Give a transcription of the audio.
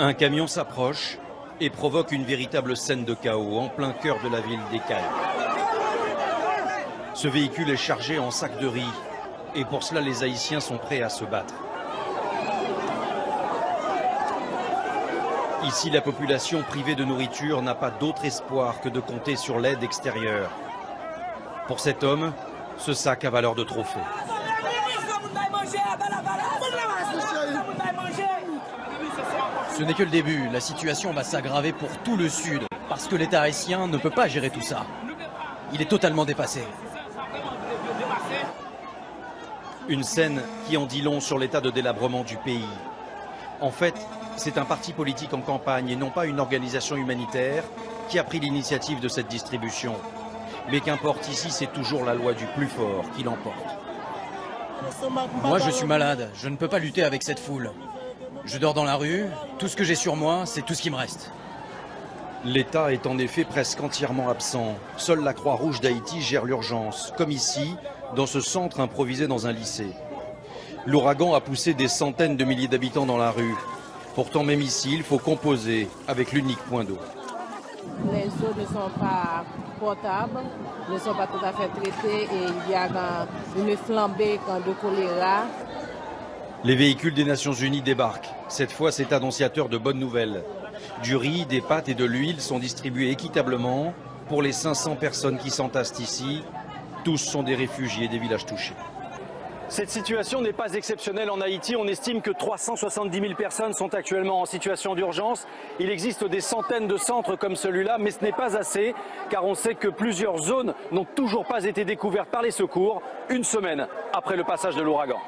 Un camion s'approche et provoque une véritable scène de chaos en plein cœur de la ville d'Ekal. Ce véhicule est chargé en sacs de riz et pour cela les Haïtiens sont prêts à se battre. Ici, la population privée de nourriture n'a pas d'autre espoir que de compter sur l'aide extérieure. Pour cet homme, ce sac a valeur de trophée. Ce n'est que le début, la situation va s'aggraver pour tout le Sud, parce que l'État haïtien ne peut pas gérer tout ça. Il est totalement dépassé. Une scène qui en dit long sur l'état de délabrement du pays. En fait, c'est un parti politique en campagne et non pas une organisation humanitaire qui a pris l'initiative de cette distribution. Mais qu'importe, ici, c'est toujours la loi du plus fort qui l'emporte. Moi, je suis malade, je ne peux pas lutter avec cette foule. Je dors dans la rue, tout ce que j'ai sur moi, c'est tout ce qui me reste. L'État est en effet presque entièrement absent. Seule la Croix-Rouge d'Haïti gère l'urgence, comme ici, dans ce centre improvisé dans un lycée. L'ouragan a poussé des centaines de milliers d'habitants dans la rue. Pourtant, même ici, il faut composer avec l'unique point d'eau. Les eaux ne sont pas potables, ne sont pas tout à fait traitées et il y a une flambée de choléra. Les véhicules des Nations Unies débarquent. Cette fois, c'est annonciateur de bonnes nouvelles. Du riz, des pâtes et de l'huile sont distribués équitablement pour les 500 personnes qui s'entassent ici. Tous sont des réfugiés des villages touchés. Cette situation n'est pas exceptionnelle en Haïti. On estime que 370 000 personnes sont actuellement en situation d'urgence. Il existe des centaines de centres comme celui-là, mais ce n'est pas assez, car on sait que plusieurs zones n'ont toujours pas été découvertes par les secours, une semaine après le passage de l'ouragan.